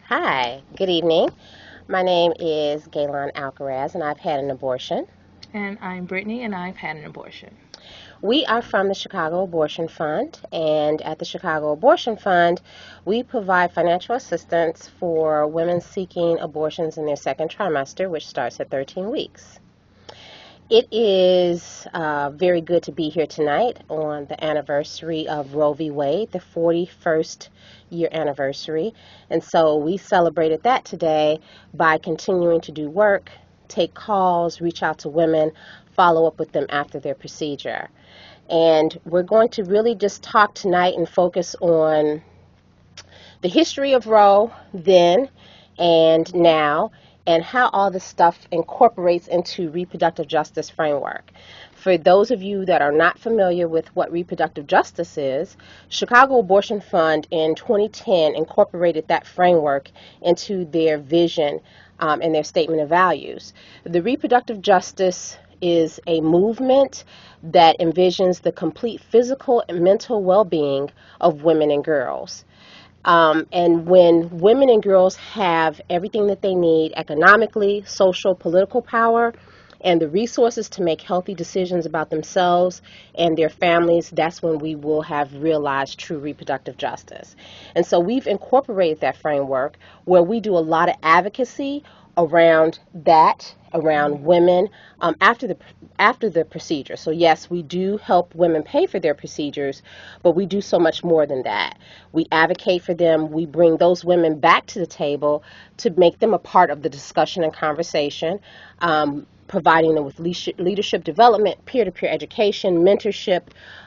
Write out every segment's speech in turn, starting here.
Hi, good evening. My name is Gaylon Alcaraz, and I've had an abortion. And I'm Brittany, and I've had an abortion. We are from the Chicago Abortion Fund, and at the Chicago Abortion Fund, we provide financial assistance for women seeking abortions in their second trimester, which starts at 13 weeks. It is very good to be here tonight on the anniversary of Roe v. Wade, the 41st year anniversary. And so we celebrated that today by continuing to do work, take calls, reach out to women, follow up with them after their procedure. And we're going to really just talk tonight and focus on the history of Roe then and now, and how all this stuff incorporates into reproductive justice framework. For those of you that are not familiar with what reproductive justice is, Chicago Abortion Fund in 2010 incorporated that framework into their vision and their statement of values. The reproductive justice is a movement that envisions the complete physical and mental well-being of women and girls. And when women and girls have everything that they need economically, social, political power, and the resources to make healthy decisions about themselves and their families, that's when we will have realized true reproductive justice. And so we've incorporated that framework where we do a lot of advocacy around that, around women after the procedure. So yes, we do help women pay for their procedures, but we do so much more than that. We advocate for them. We bring those women back to the table to make them a part of the discussion and conversation. Providing them with leadership development, peer-to-peer education, mentorship,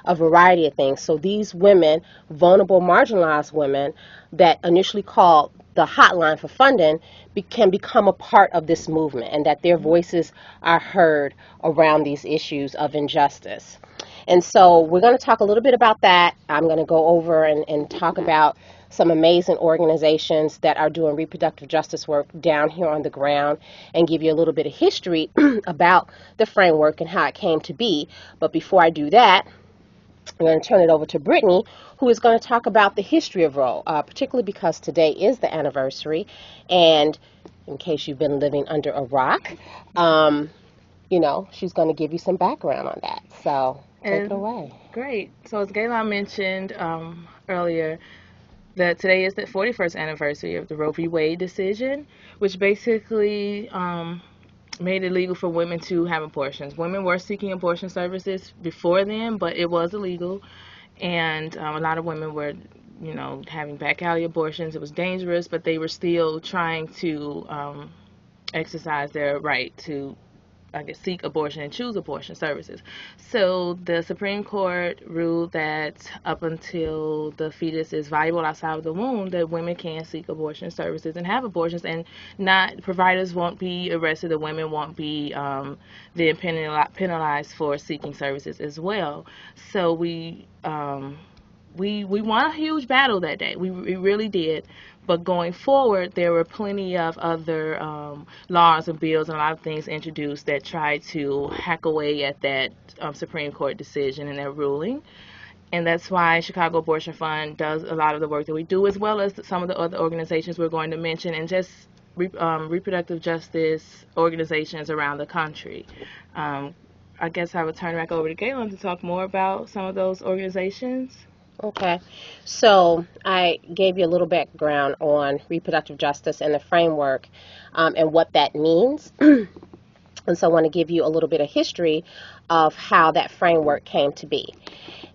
a variety of things. So these women, vulnerable, marginalized women that initially called the hotline for funding, can become a part of this movement, and that their voices are heard around these issues of injustice. And so we're going to talk a little bit about that. I'm going to go over and talk about some amazing organizations that are doing reproductive justice work down here on the ground and give you a little bit of history about the framework and how it came to be. But before I do that, I'm going to turn it over to Brittany, who is going to talk about the history of Roe, particularly because today is the anniversary. And in case you've been living under a rock, she's going to give you some background on that. So take it And away. great. So, as Gayla mentioned earlier, that today is the 41st anniversary of the Roe v. Wade decision, which basically made it legal for women to have abortions. Women were seeking abortion services before then, but it was illegal, and a lot of women were, having back alley abortions. It was dangerous, but they were still trying to exercise their right to, I guess, seek abortion and choose abortion services. So the Supreme Court ruled that up until the fetus is viable outside of the womb, that women can seek abortion services and have abortions, and not providers won't be arrested. The women won't be then penalized for seeking services as well. So we won a huge battle that day. We really did. But going forward, there were plenty of other laws and bills and a lot of things introduced that tried to hack away at that Supreme Court decision and that ruling. And that's why Chicago Abortion Fund does a lot of the work that we do, as well as some of the other organizations we're going to mention, and just reproductive justice organizations around the country. I guess I would turn it back over to Galen to talk more about some of those organizations. Okay, so I gave you a little background on reproductive justice and the framework and what that means. And so I want to give you a little bit of history of how that framework came to be.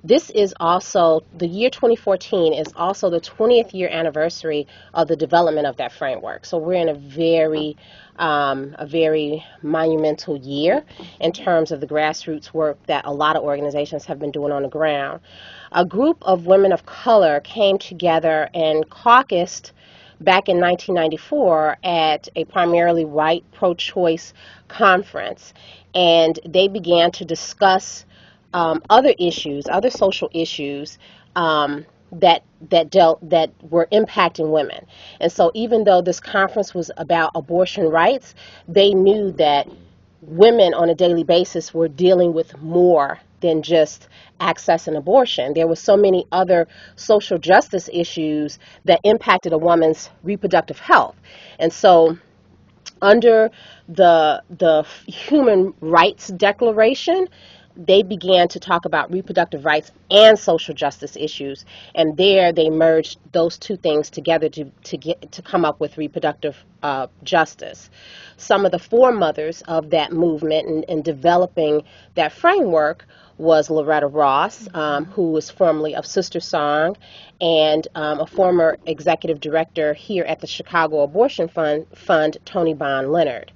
This is also, the year 2014 is also the 20th year anniversary of the development of that framework. So we're in a very monumental year in terms of the grassroots work that a lot of organizations have been doing on the ground. A group of women of color came together and caucused back in 1994 at a primarily white pro-choice conference, and they began to discuss other issues, other social issues that were impacting women. And so, even though this conference was about abortion rights, they knew that women on a daily basis were dealing with more than just accessing abortion. There were so many other social justice issues that impacted a woman's reproductive health. And so under the Human Rights Declaration, they began to talk about reproductive rights and social justice issues, and there they merged those two things together to come up with reproductive justice. Some of the foremothers of that movement and developing that framework was Loretta Ross, who was formerly of Sister Song, and a former executive director here at the Chicago Abortion Fund, Tony Bond Leonard.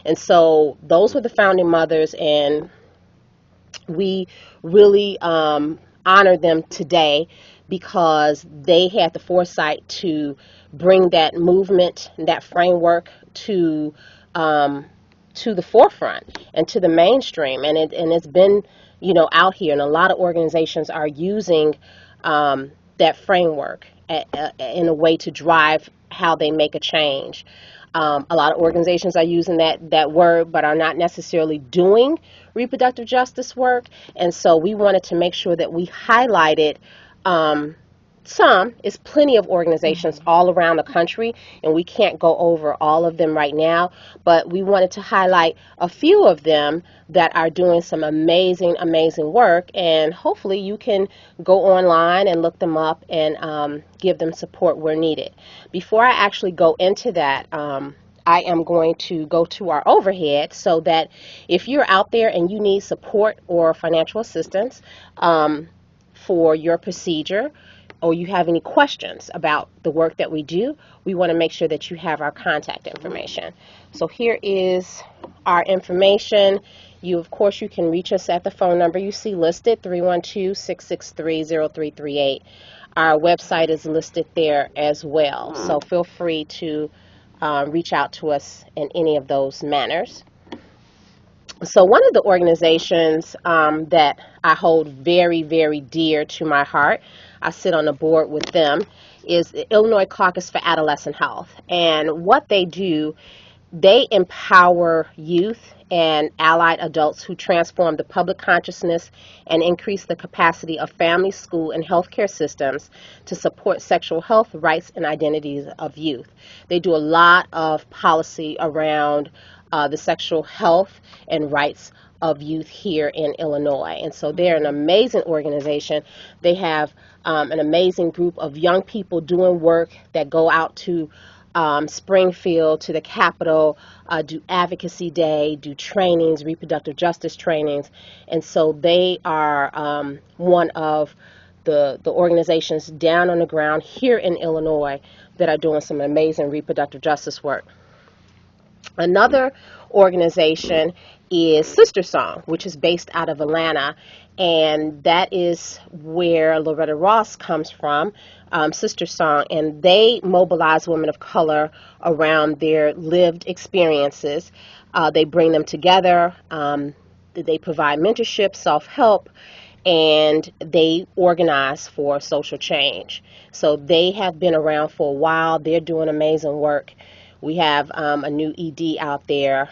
And so those were the founding mothers, and we really honor them today because they had the foresight to bring that movement, that framework to the forefront and to the mainstream. And it's been, out here, and a lot of organizations are using that framework in a way to drive how they make a change. A lot of organizations are using that word, but are not necessarily doing reproductive justice work. And so we wanted to make sure that we highlighted some. It's plenty of organizations all around the country, and we can't go over all of them right now, but we wanted to highlight a few of them that are doing some amazing, amazing work, and hopefully you can go online and look them up and give them support where needed. Before I actually go into that, I am going to go to our overhead so that if you're out there and you need support or financial assistance for your procedure, or you have any questions about the work that we do, we want to make sure that you have our contact information. So here is our information. Of course, you can reach us at the phone number you see listed, 312-663-0338. Our website is listed there as well. So feel free to reach out to us in any of those manners. So one of the organizations that I hold very, very dear to my heart, I sit on the board with them, is the Illinois Caucus for Adolescent Health. And what they do, they empower youth and allied adults who transform the public consciousness and increase the capacity of family, school, and healthcare systems to support sexual health, rights, and identities of youth. They do a lot of policy around the sexual health and rights of youth here in Illinois. And so they're an amazing organization. They have an amazing group of young people doing work that go out to Springfield, to the Capitol, do advocacy day, do trainings, reproductive justice trainings. And so they are one of the organizations down on the ground here in Illinois that are doing some amazing reproductive justice work. Another organization is Sister Song, which is based out of Atlanta, and that is where Loretta Ross comes from, Sister Song, and they mobilize women of color around their lived experiences. They bring them together, they provide mentorship, self-help, and they organize for social change. So they have been around for a while. They're doing amazing work. We have a new ED out there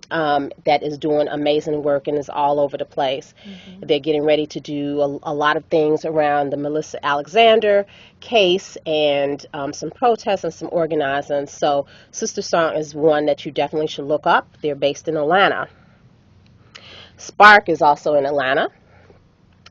that is doing amazing work and is all over the place. They're getting ready to do a lot of things around the Melissa Alexander case and some protests and some organizing. So Sister Song is one that you definitely should look up. They're based in Atlanta. Spark is also in Atlanta.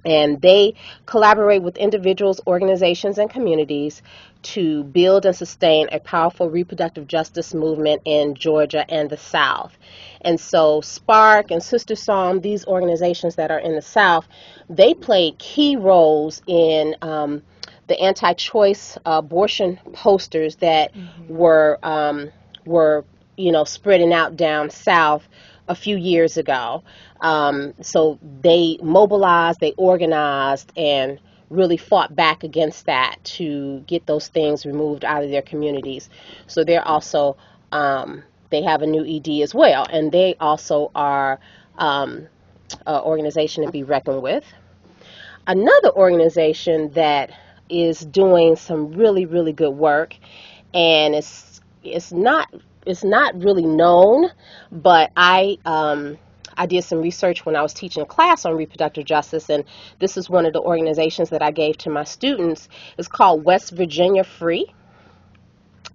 And they collaborate with individuals, organizations, and communities to build and sustain a powerful reproductive justice movement in Georgia and the South. And so Spark and Sister Song, these organizations that are in the South, they played key roles in the anti-choice abortion posters that were spreading out down south a few years ago. So they mobilized, they organized, and really fought back against that to get those things removed out of their communities. So they're also, they have a new ED as well, and they also are an organization to be reckoned with. Another organization that is doing some really, really good work, and it's not really known, but I I did some research when I was teaching a class on reproductive justice, and this is one of the organizations that I gave to my students. It's called West Virginia Free,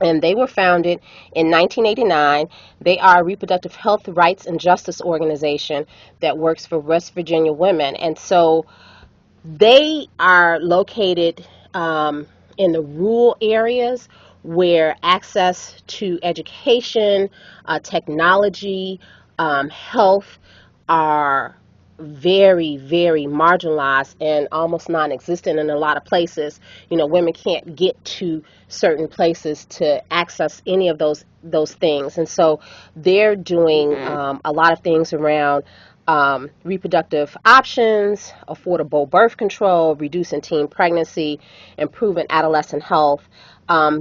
and they were founded in 1989. They are a reproductive health rights and justice organization that works for West Virginia women, and so they are located in the rural areas where access to education, technology, health are very, very marginalized and almost non-existent in a lot of places. You know, women can't get to certain places to access any of those things, and so they're doing a lot of things around reproductive options, affordable birth control, reducing teen pregnancy, improving adolescent health,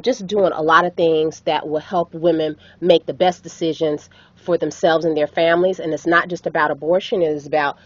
just doing a lot of things that will help women make the best decisions for themselves and their families. And it's not just about abortion, it is about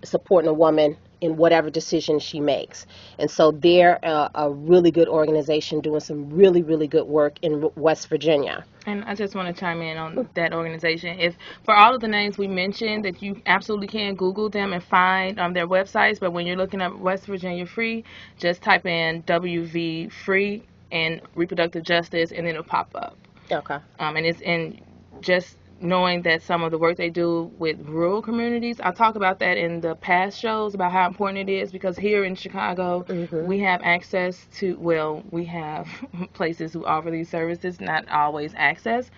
supporting a woman in whatever decision she makes. And so they're a really good organization doing some really, really good work in West Virginia. And I just want to chime in on that organization. If for all of the names we mentioned, that you absolutely can Google them and find their websites. But when you're looking up West Virginia Free, just type in WV Free and reproductive justice, and then it'll pop up. Okay. And just knowing that some of the work they do with rural communities, I talk about that in the past shows about how important it is, because here in Chicago, we have access to, well, we have places who offer these services, not always access,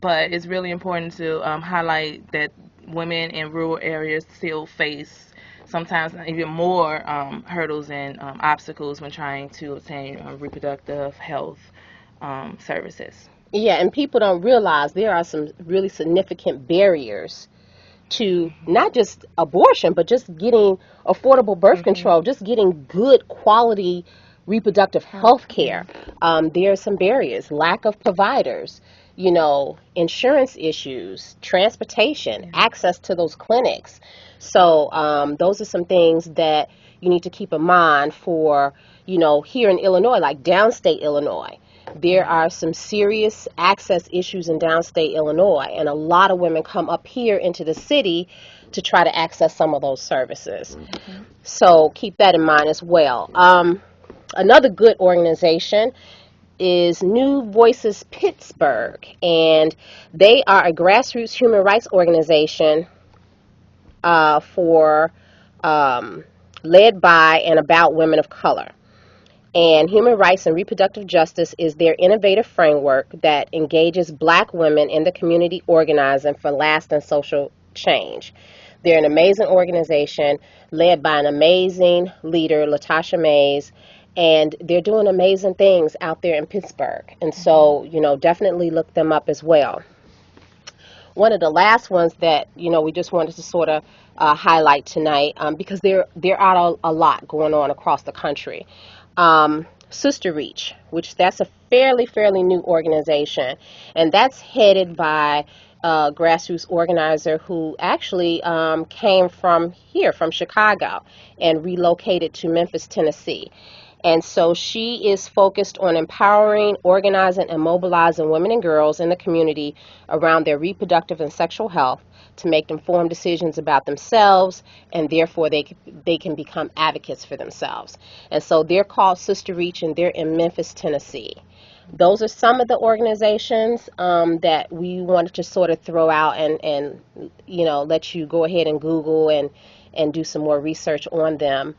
but it's really important to highlight that women in rural areas still face sometimes even more hurdles and obstacles when trying to obtain reproductive health services. Yeah, and people don't realize there are some really significant barriers to not just abortion, but just getting affordable birth control, just getting good quality reproductive health care. There are some barriers: lack of providers, you know, insurance issues, transportation, access to those clinics. So those are some things that you need to keep in mind for, you know, here in Illinois, like downstate Illinois. There are some serious access issues in downstate Illinois, and a lot of women come up here into the city to try to access some of those services. So keep that in mind as well. Another good organization is New Voices Pittsburgh, and they are a grassroots human rights organization led by and about women of color. And human rights and reproductive justice is their innovative framework that engages black women in the community organizing for lasting social change. They're an amazing organization led by an amazing leader, Latasha Mays, and they're doing amazing things out there in Pittsburgh. And so, you know, definitely look them up as well. One of the last ones that, you know, we just wanted to sort of highlight tonight, because there are a lot going on across the country. Sister Reach, which that's a fairly new organization, and that's headed by a grassroots organizer who actually came from here, from Chicago, and relocated to Memphis, Tennessee. And so she is focused on empowering, organizing, and mobilizing women and girls in the community around their reproductive and sexual health to make informed decisions about themselves, and therefore they can become advocates for themselves. And so they're called Sister Reach, and they're in Memphis, Tennessee. Those are some of the organizations that we wanted to sort of throw out and you know, let you go ahead and Google and do some more research on them.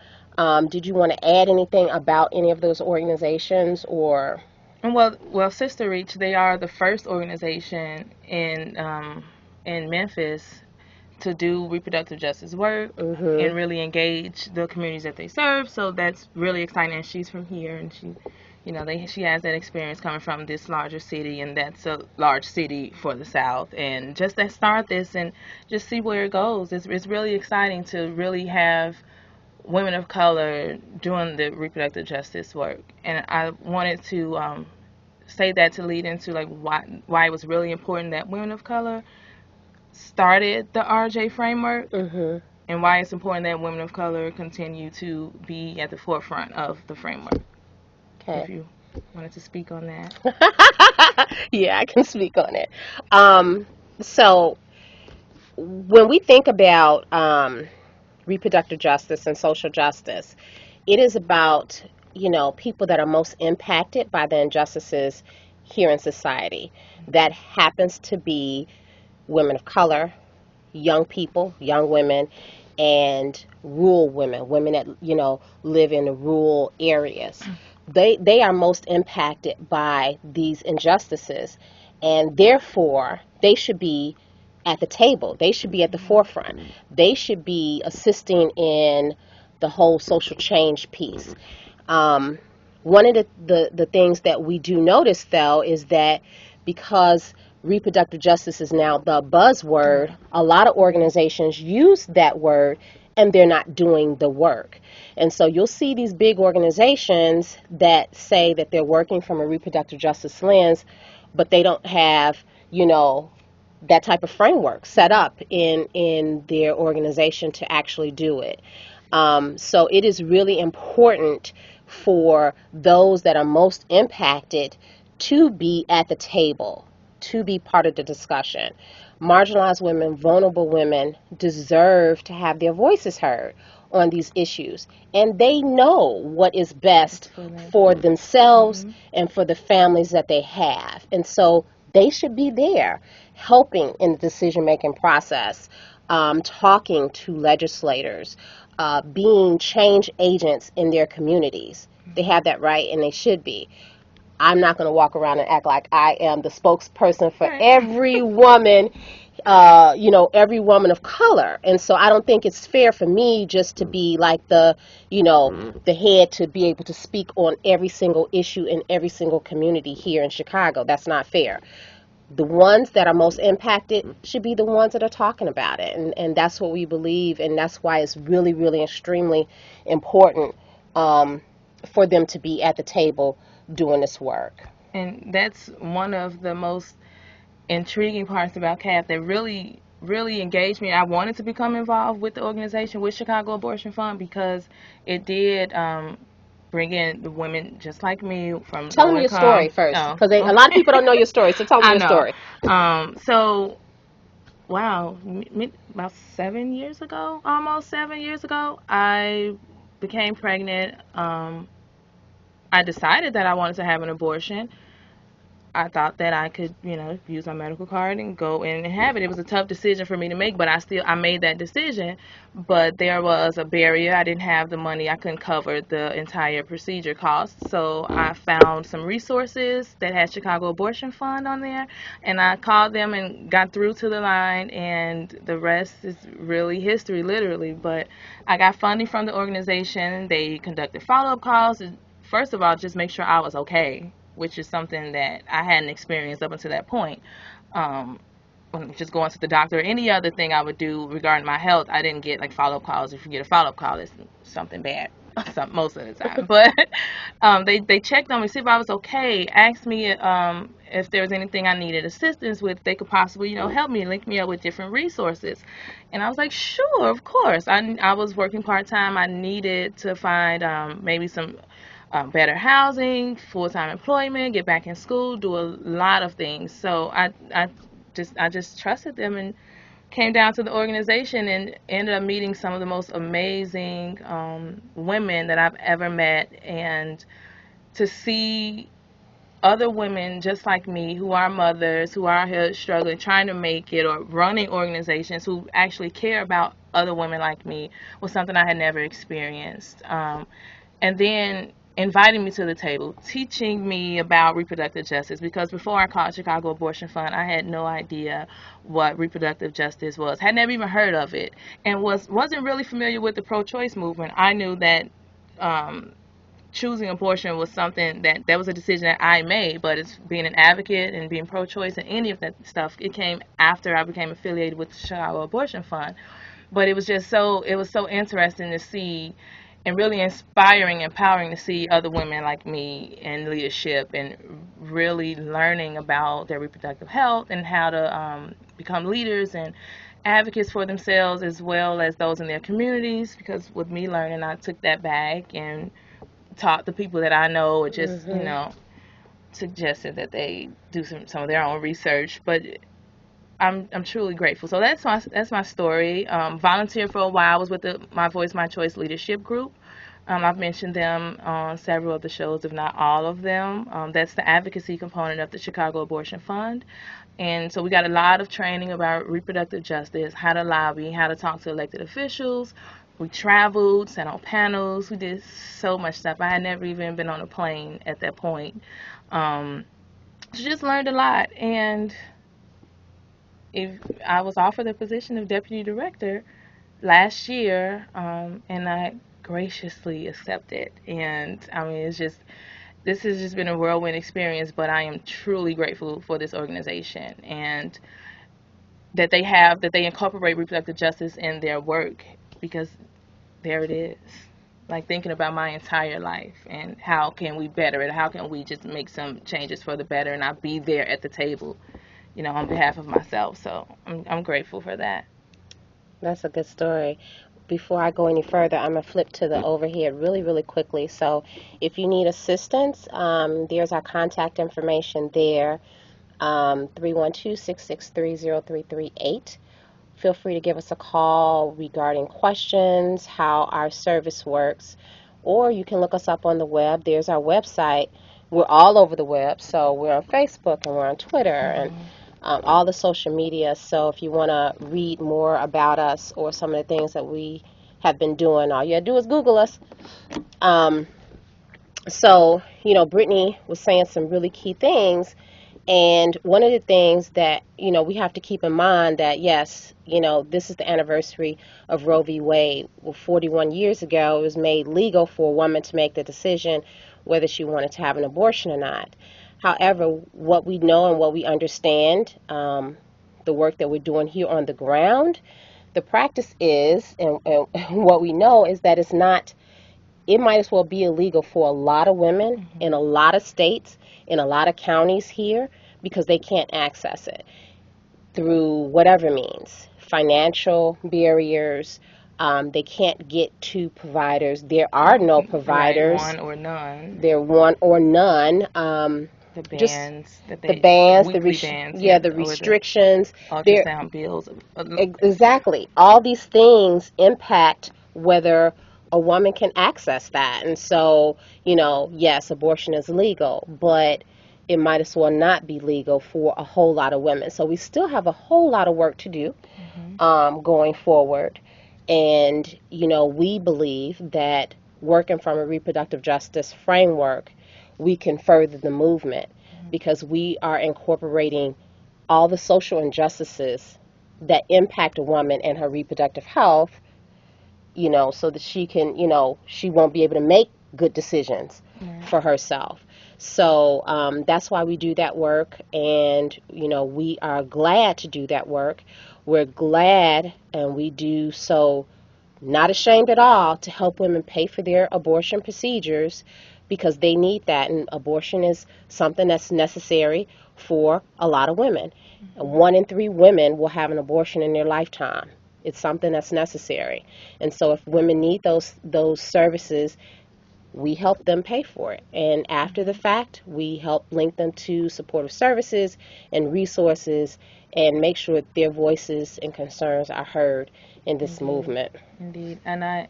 Did you want to add anything about any of those organizations, or? Well, Sister Reach, they are the first organization in Memphis to do reproductive justice work and really engage the communities that they serve. So that's really exciting. And she's from here, and she, you know, she has that experience coming from this larger city, and that's a large city for the South. And just to start this and just see where it goes, it's really exciting to really have women of color doing the reproductive justice work. And I wanted to say that to lead into like why it was really important that women of color started the RJ framework, and why it's important that women of color continue to be at the forefront of the framework. Okay. If you wanted to speak on that. Yeah, I can speak on it. So when we think about reproductive justice and social justice, it is about, people that are most impacted by the injustices here in society. That happens to be women of color, young people, young women, and rural women, women that, live in the rural areas. They are most impacted by these injustices, and therefore they should be at the table. They should be at the forefront. They should be assisting in the whole social change piece. Um, One of the things that we do notice, though, is that because reproductive justice is now the buzzword, a lot of organizations use that word and they're not doing the work. And so you'll see these big organizations that say that they're working from a reproductive justice lens, but they don't have, that type of framework set up in their organization to actually do it. So it is really important for those that are most impacted to be at the table, to be part of the discussion. Marginalized women, vulnerable women deserve to have their voices heard on these issues, and they know what is best for themselves and for the families that they have. And so they should be there helping in the decision making process, talking to legislators, being change agents in their communities. They have that right and they should be. I'm not going to walk around and act like I am the spokesperson for every woman, every woman of color. And so I don't think it's fair for me just to be like the head to be able to speak on every single issue in every single community here in Chicago. That's not fair. The ones that are most impacted should be the ones that are talking about it. And that's what we believe, and that's why it's really, really extremely important for them to be at the table doing this work. And that's one of the most intriguing parts about CAF that really, really engaged me. I wanted to become involved with the organization, with Chicago Abortion Fund, because it did bring in the women just like me from Tell low me your income. story first, Oh. because a lot of people don't know your story, so tell me I your know. story. So, wow, about 7 years ago, almost 7 years ago, I became pregnant. I decided that I wanted to have an abortion. I thought that I could, use my medical card and go in and have it. It was a tough decision for me to make, but I made that decision. But there was a barrier. I didn't have the money. I couldn't cover the entire procedure costs. So I found some resources that had Chicago Abortion Fund on there, and I called them and got through to the line, and the rest is really history, literally. But I got funding from the organization. They conducted follow-up calls. First of all, just make sure I was okay, which is something that I hadn't experienced up until that point. Just going to the doctor or any other thing I would do regarding my health, I didn't get like follow-up calls. If you get a follow-up call, it's something bad most of the time. But they checked on me, see if I was okay, asked me if there was anything I needed assistance with, they could possibly, help me, link me up with different resources. And I was like, sure, of course. I was working part-time. I needed to find maybe some better housing, full-time employment, get back in school, do a lot of things. So I just trusted them and came down to the organization and ended up meeting some of the most amazing women that I've ever met. And to see other women just like me who are mothers, who are here struggling, trying to make it, or running organizations who actually care about other women like me was something I had never experienced. And then inviting me to the table, teaching me about reproductive justice, because before I called Chicago Abortion Fund, I had no idea what reproductive justice was. Had never even heard of it, and wasn't really familiar with the pro-choice movement. I knew that choosing abortion was something that was a decision that I made, but it's being an advocate and being pro-choice and any of that stuff, it came after I became affiliated with the Chicago Abortion Fund. But it was so interesting to see, and really inspiring, empowering to see other women like me in leadership and really learning about their reproductive health and how to become leaders and advocates for themselves as well as those in their communities. Because with me learning, I took that back and taught the people that I know, or just suggested that they do some of their own research. But I'm truly grateful. So that's my story. Volunteered for a while. I was with the My Voice, My Choice leadership group. I've mentioned them on several of the shows, if not all of them. That's the advocacy component of the Chicago Abortion Fund. And so we got a lot of training about reproductive justice, how to lobby, how to talk to elected officials. We traveled, sat on panels. We did so much stuff. I had never even been on a plane at that point. So just learned a lot. And if I was offered the position of deputy director last year, and I graciously accepted. And I mean, this has just been a whirlwind experience, but I am truly grateful for this organization and that they incorporate reproductive justice in their work, because there it is. Like thinking about my entire life and how can we better it? How can we just make some changes for the better? And I'll be there at the table, on behalf of myself. So I'm grateful for that. That's a good story. Before I go any further, I'm going to flip to the overhead really, really quickly. So if you need assistance, there's our contact information there, 312-663-0338. Feel free to give us a call regarding questions, how our service works, or you can look us up on the web. There's our website. We're all over the web, so we're on Facebook and we're on Twitter and all the social media. So if you want to read more about us or some of the things that we have been doing, all you have to do is Google us. So, Brittany was saying some really key things. And one of the things that, we have to keep in mind that, yes, this is the anniversary of Roe v. Wade. Well, 41 years ago, it was made legal for a woman to make the decision whether she wanted to have an abortion or not. However, what we know and what we understand, the work that we're doing here on the ground, the practice is, and what we know is that it might as well be illegal for a lot of women in a lot of states, in a lot of counties here, because they can't access it through whatever means, financial barriers. They can't get to providers. There are no providers. Right, one or none. They're one or none. The bans, the bans, the restrictions, ultrasound bills. Exactly. All these things impact whether a woman can access that. And so, yes, abortion is legal, but it might as well not be legal for a whole lot of women. So we still have a whole lot of work to do going forward. And, we believe that working from a reproductive justice framework, we can further the movement because we are incorporating all the social injustices that impact a woman and her reproductive health, so that she can, she won't be able to make good decisions for herself. So that's why we do that work, and, we are glad to do that work. We're glad, and we do so not ashamed at all, to help women pay for their abortion procedures because they need that, and abortion is something that's necessary for a lot of women. 1 in 3 women will have an abortion in their lifetime. It's something that's necessary. And so if women need those services, we help them pay for it. And after the fact, we help link them to supportive services and resources and make sure that their voices and concerns are heard in this movement. Indeed. And I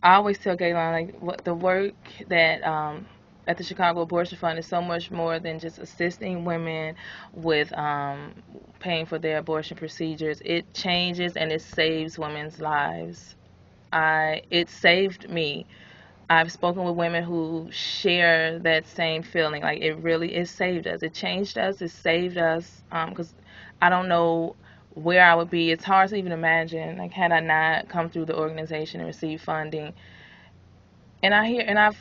always tell Gaylon, like, what the work that at the Chicago Abortion Fund is so much more than just assisting women with paying for their abortion procedures. It changes and it saves women's lives. It saved me. I've spoken with women who share that same feeling. Like, it saved us. It changed us. It saved us. Because I don't know where I would be. It's hard to even imagine, like, had I not come through the organization and received funding. And I've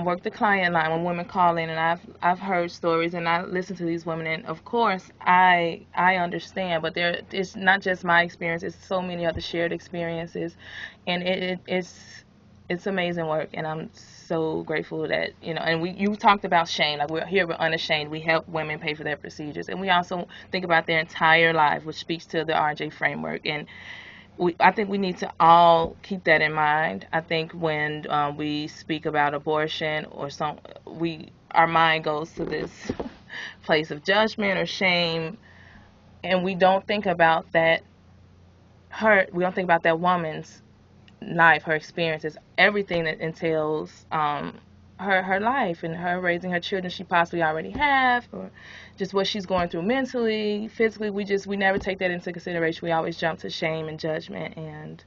worked the client line when women call in, and I've heard stories, and I listen to these women, and of course I understand, but it's not just my experience. It's so many other shared experiences, and it's amazing work, and I'm so grateful that, and you talked about shame. Like, we're unashamed. We help women pay for their procedures, and we also think about their entire life, which speaks to the RJ framework. And I think we need to all keep that in mind. I think when we speak about abortion or our mind goes to this place of judgment or shame, and we don't think about that we don't think about that woman's life, her experiences, everything that entails her life and her raising her children she possibly already have, or just what she's going through mentally, physically. We never take that into consideration. We always jump to shame and judgment and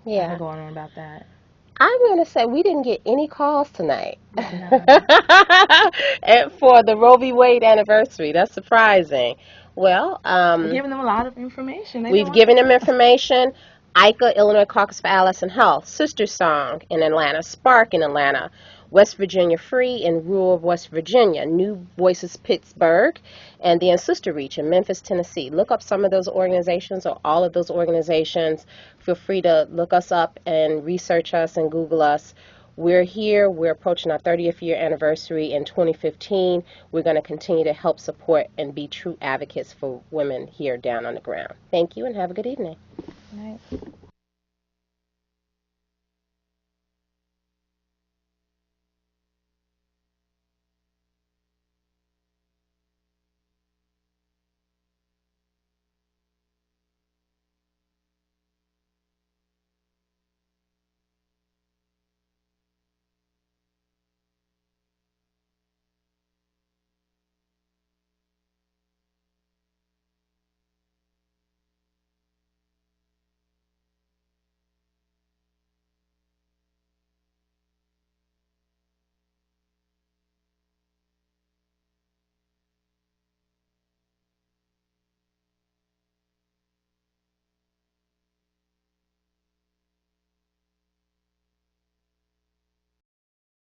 Yeah. going on about that. I'm going to say we didn't get any calls tonight No. and for the Roe v. Wade anniversary. That's surprising. Well, We're giving them a lot of information. we've given them information. ICA, Illinois Caucus for Adolescent Health, Sister Song in Atlanta, Spark in Atlanta, West Virginia Free in rural West Virginia, New Voices Pittsburgh, and then Sister Reach in Memphis, Tennessee. Look up some of those organizations or all of those organizations. Feel free to look us up and research us and Google us. We're here. We're approaching our 30th year anniversary in 2015. We're going to continue to help support and be true advocates for women here down on the ground. Thank you and have a good evening. Good night.